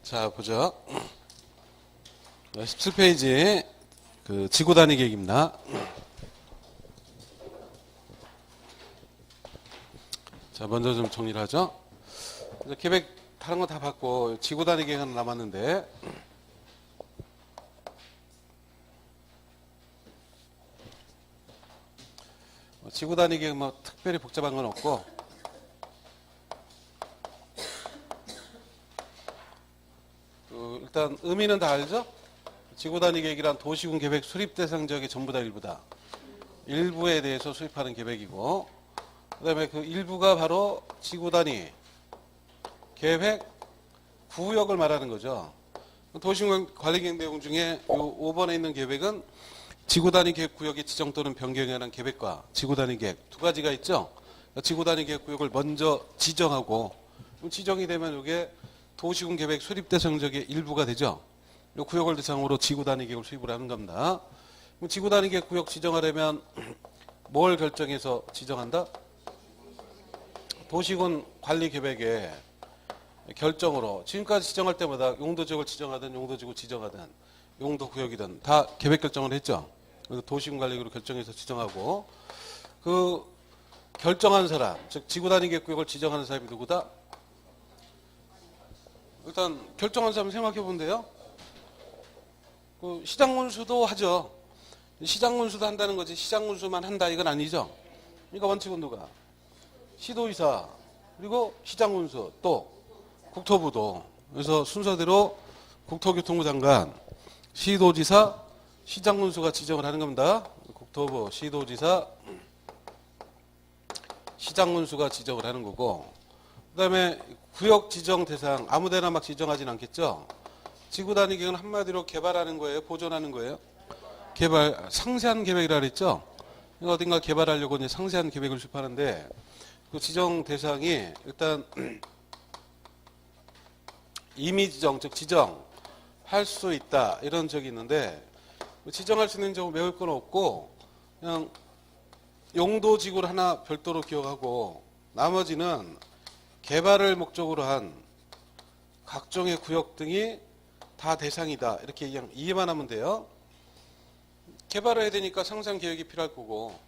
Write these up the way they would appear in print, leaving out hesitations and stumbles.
자, 보죠. 17페이지 그 지구 단위 계획입니다. 자, 먼저 좀 정리를 하죠. 이제 계획 다른 거 다 받고 지구 단위 계획은 남았는데 지구 단위 계획 뭐 특별히 복잡한 건 없고 일단 의미는 다 알죠? 지구 단위 계획이란 도시군 계획 수립 대상 지역의 전부 다 일부다. 일부에 대해서 수립하는 계획이고 그 다음에 그 일부가 바로 지구 단위 계획 구역을 말하는 거죠. 도시군 관리 계획 내용 중에 요 5번에 있는 계획은 지구 단위 계획 구역의 지정 또는 변경에 관한 계획과 지구 단위 계획 두 가지가 있죠. 지구 단위 계획 구역을 먼저 지정하고 지정이 되면 이게 도시군 계획 수립 대상 지역의 일부가 되죠. 이 구역을 대상으로 지구 단위 계획을 수립을 하는 겁니다. 지구 단위 계획 구역 지정하려면 뭘 결정해서 지정한다? 도시군 관리 계획에 결정으로 지금까지 지정할 때마다 용도지역을 지정하든 용도지구 지정하든 용도구역이든 다 계획 결정을 했죠. 그래서 도시군 관리구로 결정해서 지정하고 그 결정한 사람, 즉 지구 단위 계획 구역을 지정하는 사람이 누구다? 일단 결정한 사람 생각해 보는데요. 그 시장군수도 하죠. 시장군수도 한다는 거지 시장군수만 한다 이건 아니죠. 그러니까 원칙은 누가? 시도의사 그리고 시장군수 또 국토부도. 그래서 순서대로 국토교통부 장관, 시도지사, 시장군수가 지정을 하는 겁니다. 국토부, 시도지사, 시장군수가 지정을 하는 거고 그 다음에 구역 지정 대상 아무데나 막 지정하진 않겠죠. 지구 단위 계획은 한마디로 개발하는 거예요? 보존하는 거예요? 개발, 상세한 계획이라 그랬죠. 어딘가 개발하려고 이제 상세한 계획을 수립하는데 그 지정 대상이 일단 임의 지정, 즉 지정할 수 있다 이런 적이 있는데 지정할 수 있는 적은 외울 건 없고 그냥 용도지구를 하나 별도로 기억하고 나머지는 개발을 목적으로 한 각종의 구역 등이 다 대상이다 이렇게 그냥 이해만 하면 돼요. 개발을 해야 되니까 상세한 계획이 필요할 거고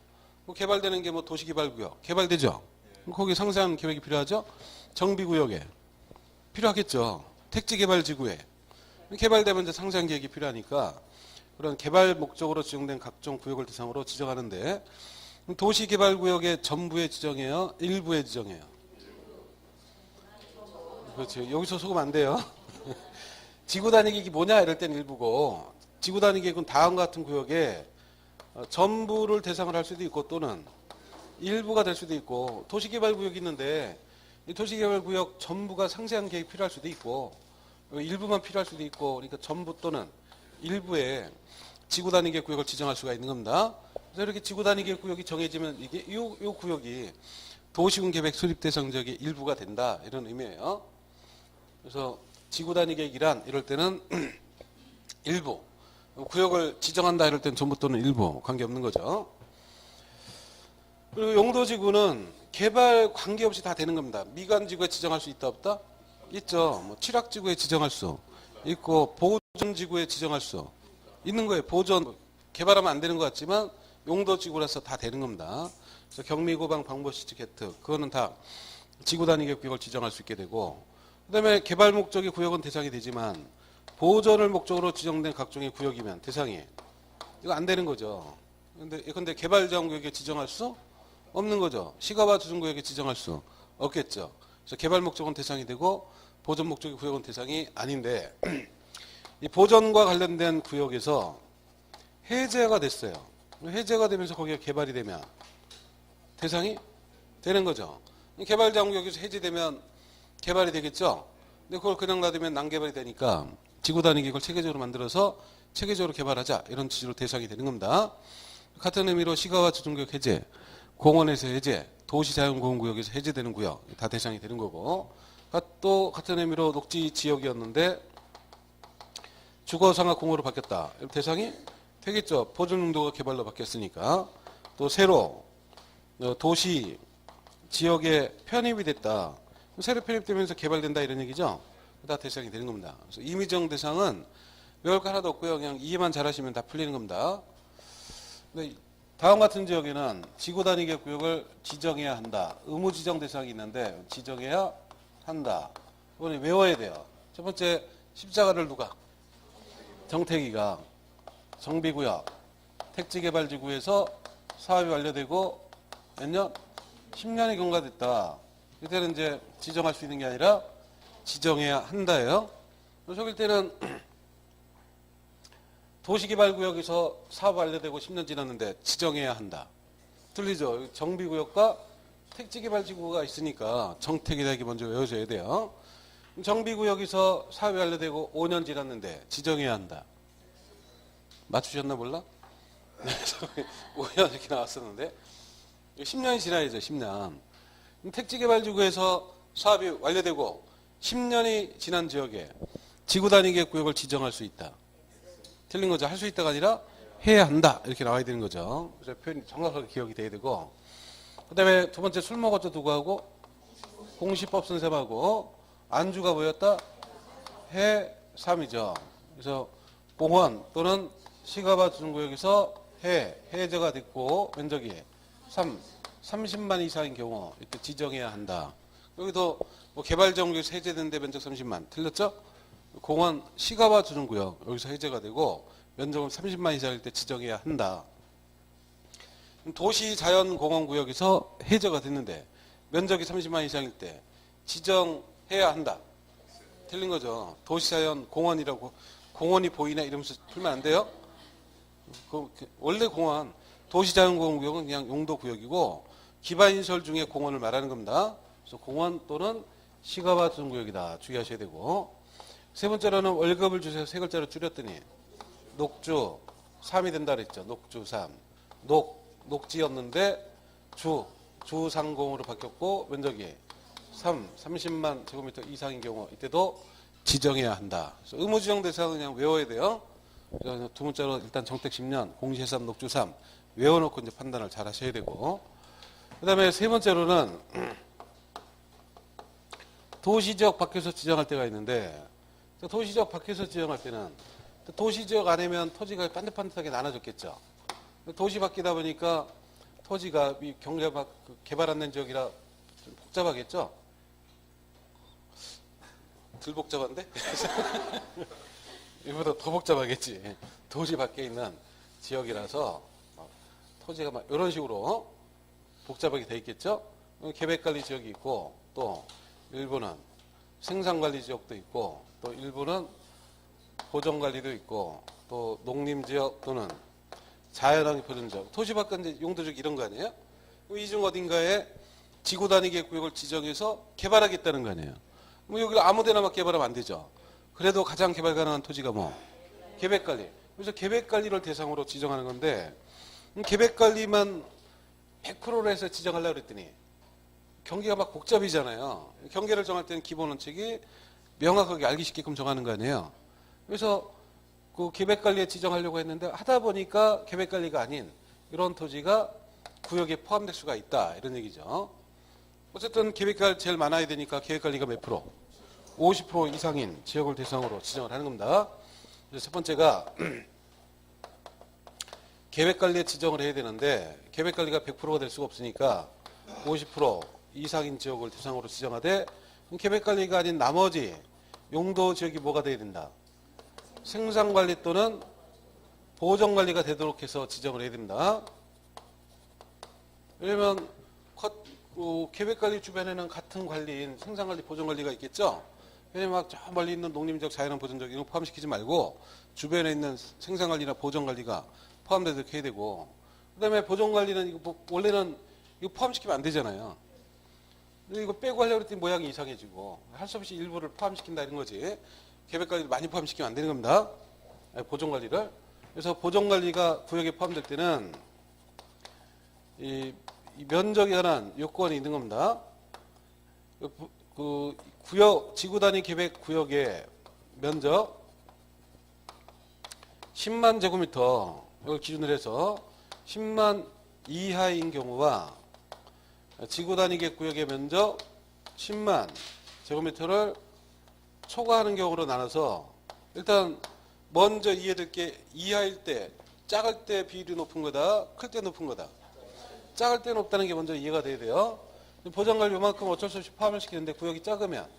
뭐 개발되는 게 뭐 도시개발구역 개발되죠. 거기 상세한 계획이 필요하죠. 정비구역에 필요하겠죠. 택지개발지구에 개발되면 이제 상세한 계획이 필요하니까 그런 개발 목적으로 지정된 각종 구역을 대상으로 지정하는데 도시개발구역의 전부에 지정해요? 일부에 지정해요? 그렇죠. 여기서 속으면 안 돼요. 지구 단위 계획이 뭐냐 이럴 땐 일부고 지구 단위 계획은 다음과 같은 구역에 전부를 대상을 할 수도 있고 또는 일부가 될 수도 있고 도시개발구역이 있는데 이 도시개발구역 전부가 상세한 계획이 필요할 수도 있고 일부만 필요할 수도 있고 그러니까 전부 또는 일부에 지구 단위 계획 구역을 지정할 수가 있는 겁니다. 그래서 이렇게 지구 단위 계획 구역이 정해지면 이게 이 구역이 도시군 계획 수립 대상 지역의 일부가 된다 이런 의미예요. 그래서 지구 단위 계획이란 이럴 때는 일부 구역을 지정한다 이럴 때는 전부 또는 일부 관계없는 거죠. 그리고 용도지구는 개발 관계없이 다 되는 겁니다. 미관지구에 지정할 수 있다 없다? 있죠. 뭐 취락지구에 지정할 수 있고 보존지구에 지정할 수 있는 거예요. 보존 개발하면 안 되는 것 같지만 용도지구라서 다 되는 겁니다. 그래서 경미고방 방보시티 개특 그거는 다 지구 단위 계획 구역을 지정할 수 있게 되고 그다음에 개발 목적의 구역은 대상이 되지만 보존을 목적으로 지정된 각종의 구역이면 대상이 이거 안 되는 거죠. 근데 개발 제한 구역에 지정할 수 없는 거죠. 시가와 조정구역에 지정할 수 없겠죠. 그래서 개발 목적은 대상이 되고 보존 목적의 구역은 대상이 아닌데 이 보존과 관련된 구역에서 해제가 됐어요. 해제가 되면서 거기가 개발이 되면 대상이 되는 거죠. 개발 제한 구역에서 해제되면 개발이 되겠죠. 근데 그걸 그냥 놔두면 난개발이 되니까 지구 단위 계획을 체계적으로 만들어서 체계적으로 개발하자 이런 취지로 대상이 되는 겁니다. 같은 의미로 시가와 조정구역 해제, 공원에서 해제, 도시자연보호구역에서 해제되는 구역 다 대상이 되는 거고 또 같은 의미로 녹지 지역이었는데 주거상업공원으로 바뀌었다. 대상이 되겠죠. 보존용도가 개발로 바뀌었으니까 또 새로 도시 지역에 편입이 됐다. 새로 편입되면서 개발된다 이런 얘기죠. 다 대상이 되는 겁니다. 그래서 임의정 대상은 외울 거 하나도 없고요. 그냥 이해만 잘하시면 다 풀리는 겁니다. 근데 다음 같은 지역에는 지구 단위계 구역을 지정해야 한다. 의무 지정 대상이 있는데 지정해야 한다. 이번에 외워야 돼요. 첫 번째 십자가를 누가? 정택이가 정비구역 택지개발지구에서 사업이 완료되고 몇 년? 10년이 경과됐다. 이때는 이제 지정할 수 있는 게 아니라 지정해야 한다예요. 속일 때는 도시개발구역에서 사업 완료되고 10년 지났는데 지정해야 한다. 틀리죠? 정비구역과 택지개발지구가 있으니까 정택이다 이게 먼저 외워줘야 돼요. 정비구역에서 사업이 완료되고 5년 지났는데 지정해야 한다. 맞추셨나 몰라? 5년 이렇게 나왔었는데 10년이 지나야죠. 10년. 택지개발지구에서 사업이 완료되고 10년이 지난 지역에 지구 단위계 구역을 지정할 수 있다. 틀린 거죠. 할 수 있다가 아니라 해야 한다. 이렇게 나와야 되는 거죠. 그래서 표현이 정확하게 기억이 돼야 되고 그 다음에 두 번째 술 먹었죠. 누구하고? 공시법 선생하고 안주가 뭐였다? 해3이죠. 그래서 공원 또는 시가바 주정구역에서 해제가 됐고 면적이 30만 이상인 경우 이때 지정해야 한다. 여기도 뭐 개발정구에서 해제됐는데 면적 30만 틀렸죠? 공원 시가바 주정구역 여기서 해제가 되고 면적은 30만 이상일 때 지정해야 한다. 도시자연공원구역에서 해제가 됐는데 면적이 30만 이상일 때 지정해야 한다. 틀린 거죠. 도시자연공원이라고 공원이 보이나 이러면서 풀면 안 돼요. 원래 공원 도시자연공원구역은 그냥 용도구역이고 기반시설 중에 공원을 말하는 겁니다. 그래서 공원 또는 시가바 주정구역이다. 주의하셔야 되고 세 번째로는 월급을 주세요. 세 글자로 줄였더니 녹주 3이 된다 그랬죠. 녹주 3. 녹지였는데 주상공으로 바뀌었고 면적이 30만 제곱미터 이상인 경우 이때도 지정해야 한다. 그래서 의무지정 대상은 그냥 외워야 돼요. 두 문자로 일단 정택 10년, 공시 3, 녹주 3 외워놓고 이제 판단을 잘 하셔야 되고 그 다음에 세 번째로는 도시지역 밖에서 지정할 때가 있는데 도시지역 밖에서 지정할 때는 도시지역 안에면 토지가 반듯반듯하게 나눠졌겠죠. 도시 밖이다 보니까 토지가 경제가 개발 안 된 지역이라 좀 복잡하겠죠. 덜 복잡한데? 이보다 더 복잡하겠지. 도시 밖에 있는 지역이라서 토지가 막 이런 식으로 복잡하게 돼 있겠죠. 계획관리 지역이 있고 또 일부는 생산관리 지역도 있고 또 일부는 보전관리도 있고 또 농림지역 또는 자연환경 보전지역 도시 밖에 이제 용도적 이런 거 아니에요? 이 중 어딘가에 지구 단위계 구역을 지정해서 개발하겠다는 거 아니에요? 뭐 여기를 아무데나 막 개발하면 안 되죠. 그래도 가장 개발 가능한 토지가 뭐 계획관리. 그래서 계획관리를 대상으로 지정하는 건데 계획관리만 100%로 해서 지정하려고 그랬더니 경계가 막 복잡이잖아요. 경계를 정할 때는 기본 원칙이 명확하게 알기 쉽게끔 정하는 거 아니에요. 그래서 그 계획관리에 지정하려고 했는데 하다 보니까 계획관리가 아닌 이런 토지가 구역에 포함될 수가 있다. 이런 얘기죠. 어쨌든 계획관리 제일 많아야 되니까 계획관리가 몇 프로? 50% 이상인 지역을 대상으로 지정을 하는 겁니다. 그래서 첫 번째가 계획관리에 지정을 해야 되는데 계획관리가 100%가 될 수가 없으니까 50% 이상인 지역을 대상으로 지정하되 계획관리가 아닌 나머지 용도 지역이 뭐가 돼야 된다? 생산관리 또는 보전관리가 되도록 해서 지정을 해야 됩니다. 왜냐면 계획관리 주변에는 같은 관리인 생산관리, 보전관리가 있겠죠. 왜냐면 막 저 멀리 있는 농림지역, 자연환경 보전지역 이런 거 포함시키지 말고 주변에 있는 생산관리나 보전관리가 포함되도록 해야 되고 그 다음에 보전관리는 이거 원래는 이거 포함시키면 안 되잖아요. 이거 빼고 하려고 했더니 모양이 이상해지고 할 수 없이 일부를 포함시킨다 이런 거지. 계획관리를 많이 포함시키면 안 되는 겁니다. 보전관리를. 그래서 보전관리가 구역에 포함될 때는 이 면적에 관한 요건이 있는 겁니다. 그 구역, 지구단위 계획 구역의 면적 10만 제곱미터 이걸 기준으로 해서 10만 이하인 경우와 지구단위 계획 구역의 면적 10만 제곱미터를 초과하는 경우로 나눠서 일단 먼저 이해될 게 이하일 때, 작을 때 비율이 높은 거다, 클 때 높은 거다. 작을 때 높다는 게 먼저 이해가 돼야 돼요. 보전관리 요만큼 어쩔 수 없이 포함을 시키는데 구역이 작으면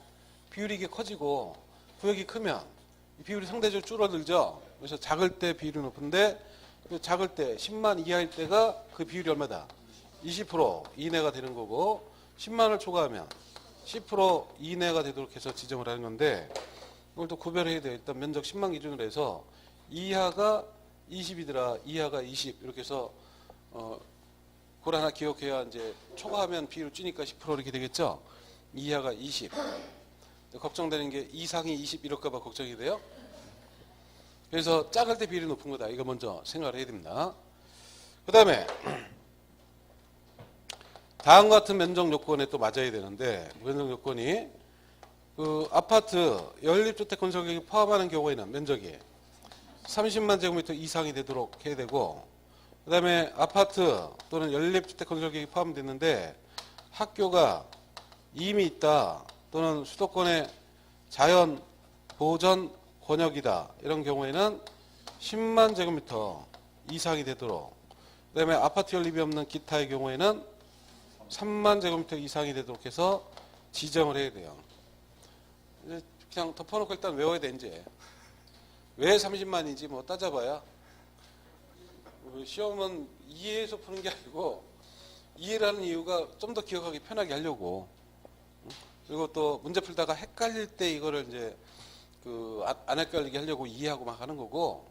비율이 이게 커지고 구역이 크면 비율이 상대적으로 줄어들죠. 그래서 작을 때 비율이 높은데 작을 때 10만 이하일 때가 그 비율이 얼마다? 20% 이내가 되는 거고 10만을 초과하면 10% 이내가 되도록 해서 지정을 하는 건데 이걸 또 구별해야 돼요. 일단 면적 10만 기준으로 해서 이하가 20이더라. 이하가 20 이렇게 해서 그걸 하나 기억해야 이제 초과하면 비율 찌니까 10% 이렇게 되겠죠. 이하가 20. 걱정되는 게 이상이 20 이럴까 봐 걱정이 돼요. 그래서 작을 때 비율이 높은 거다. 이거 먼저 생각을 해야 됩니다. 그 다음에 다음과 같은 면적 요건에 또 맞아야 되는데 면적 요건이 그 아파트 연립주택 건설 계획이 포함하는 경우에는 면적이 30만 제곱미터 이상이 되도록 해야 되고 그 다음에 아파트 또는 연립주택 건설 계획이 포함됐는데 학교가 이미 있다 또는 수도권의 자연 보전 권역이다 이런 경우에는 10만 제곱미터 이상이 되도록 그 다음에 아파트 연립이 없는 기타의 경우에는 3만 제곱미터 이상이 되도록 해서 지정을 해야 돼요. 그냥 덮어놓고 일단 외워야 돼 이제. 왜 30만인지 뭐 따져봐야 시험은 이해해서 푸는 게 아니고 이해를 하는 이유가 좀 더 기억하기 편하게 하려고. 그리고 또 문제 풀다가 헷갈릴 때 이거를 이제 안 헷갈리게 하려고 이해하고 막 하는 거고.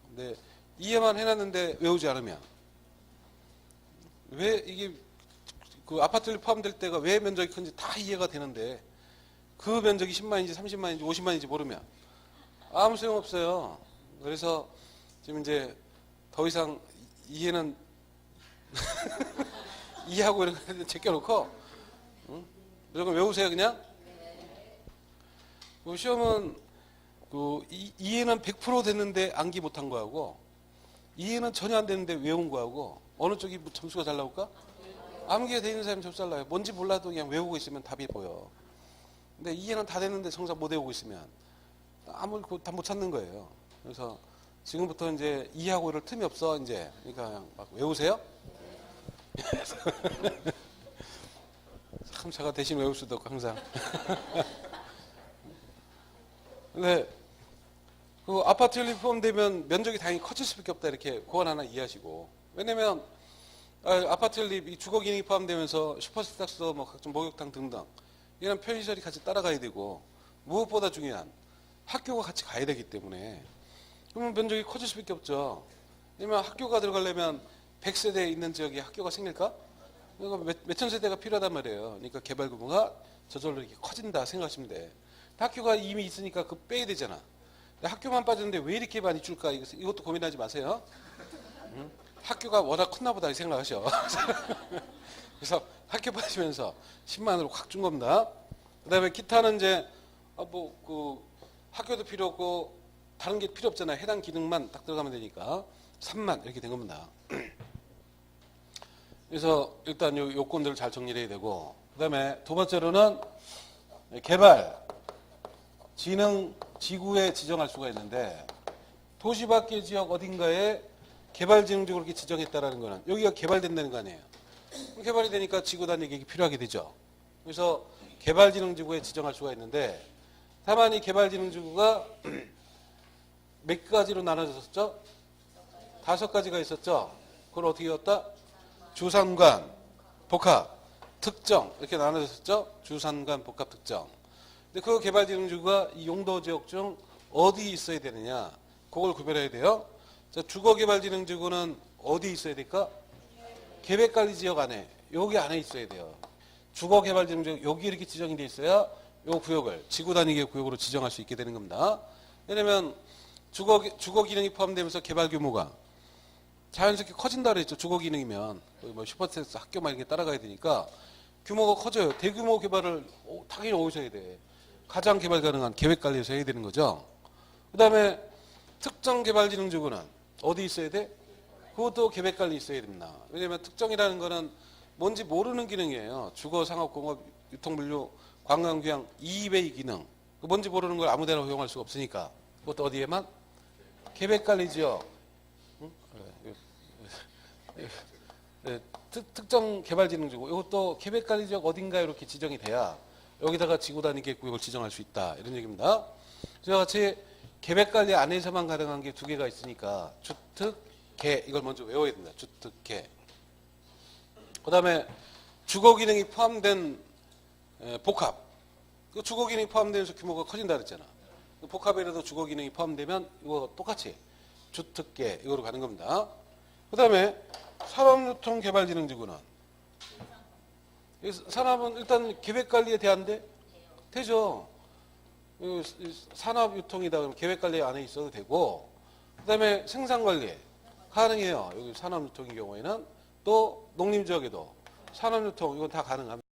근데 이해만 해놨는데 외우지 않으면 왜 이게 그 아파트를 포함될 때가 왜 면적이 큰지 다 이해가 되는데 그 면적이 10만인지 30만인지 50만인지 모르면 아무 소용없어요. 그래서 지금 이제 더 이상 이해는 이해하고 이런 거 제껴놓고 이런 거 외우세요 그냥. 그 시험은 이해는 100% 됐는데 암기 못한 거하고 이해는 전혀 안 됐는데 외운 거하고 어느 쪽이 점수가 잘 나올까? 암기가 돼 있는 사람이 점수 잘 나와요. 뭔지 몰라도 그냥 외우고 있으면 답이 보여. 근데 이해는 다 됐는데 정작 못 외우고 있으면 아무리 다 못 찾는 거예요. 그래서 지금부터 이제 이해하고 이럴 틈이 없어 이제. 그러니까 그냥 막 외우세요. 참 제가 대신 외울 수도 없고 항상. 근데 그 아파트 연립 포함되면 면적이 당연히 커질 수밖에 없다 이렇게 그건 하나 이해하시고. 왜냐면 아파트 연립 이 주거 기능이 포함되면서 슈퍼스탁스 뭐 각종 목욕탕 등등 이런 편의시설이 같이 따라가야 되고 무엇보다 중요한 학교가 같이 가야 되기 때문에 그러면 면적이 커질 수밖에 없죠. 왜냐면 학교가 들어가려면 100세대 있는 지역에 학교가 생길까? 그러니까 몇천 세대가 필요하단 말이에요. 그러니까 개발 규모가 저절로 이렇게 커진다 생각하시면 돼. 학교가 이미 있으니까 그 빼야 되잖아. 학교만 빠졌는데 왜 이렇게 많이 줄까? 이것도 고민하지 마세요. 응? 학교가 워낙 컸나 보다 이 생각하셔. 그래서 학교 빠지면서 10만으로 확 준 겁니다. 그 다음에 기타는 이제 학교도 필요 없고 다른 게 필요 없잖아요. 해당 기능만 딱 들어가면 되니까 3만 이렇게 된 겁니다. 그래서 일단 요 요건들을 잘 정리를 해야 되고 그 다음에 두 번째로는 개발 진흥 지구에 지정할 수가 있는데 도시 밖의 지역 어딘가에 개발진흥지구로 이렇게 지정했다라는 거는 여기가 개발된다는 거 아니에요. 개발이 되니까 지구 단위계획이 필요하게 되죠. 그래서 개발진흥지구에 지정할 수가 있는데 다만 이 개발진흥지구가 몇 가지로 나눠졌었죠? 5가지가 있었죠. 그걸 어떻게 했다? 주산관, 복합, 특정 이렇게 나눠졌었죠. 주산관, 복합, 특정. 근데 그 개발진흥지구가 이 용도지역 중 어디 있어야 되느냐? 그걸 구별해야 돼요. 자, 주거개발진흥지구는 어디 있어야 될까? 계획관리지역 안에, 여기 안에 있어야 돼요. 주거개발진흥지구 여기 이렇게 지정이 돼 있어야 이 구역을 지구 단위의 구역으로 지정할 수 있게 되는 겁니다. 왜냐면 주거 기능이 포함되면서 개발 규모가 자연스럽게 커진다 그랬죠. 주거 기능이면 뭐 슈퍼센스 학교만 이렇게 따라가야 되니까 규모가 커져요. 대규모 개발을 당연히 어디서 해야 돼? 가장 개발 가능한 계획관리에서 해야 되는 거죠. 그 다음에 특정 개발진흥지구는 어디 있어야 돼? 그것도 계획관리 있어야 됩니다. 왜냐하면 특정이라는 거는 뭔지 모르는 기능이에요. 주거, 상업, 공업, 유통, 물류, 관광, 휴양, 이외의 기능. 뭔지 모르는 걸 아무데나 허용할 수가 없으니까 그것도 어디에만 계획관리지역 특정 개발진흥지구 이것도 계획관리지역 어딘가 이렇게 지정이 돼야 여기다가 지구단위 계획구역을 지정할 수 있다 이런 얘기입니다. 저와 같이 계획관리 안에서만 가능한 게 두 개가 있으니까 주특, 개 이걸 먼저 외워야 된다. 주특, 개. 그 다음에 주거기능이 포함된 복합. 그 주거기능이 포함되면서 규모가 커진다 그랬잖아. 그 복합에라도 주거기능이 포함되면 이거 똑같이 주특, 개 이거로 가는 겁니다. 그 다음에 산업유통개발진흥지구는 산업은 일단 계획관리에 대한데 되죠. 산업유통이다 그러면 계획관리 안에 있어도 되고 그 다음에 생산관리 가능해요. 여기 산업유통의 경우에는 또 농림지역에도 산업유통 이건 다 가능합니다.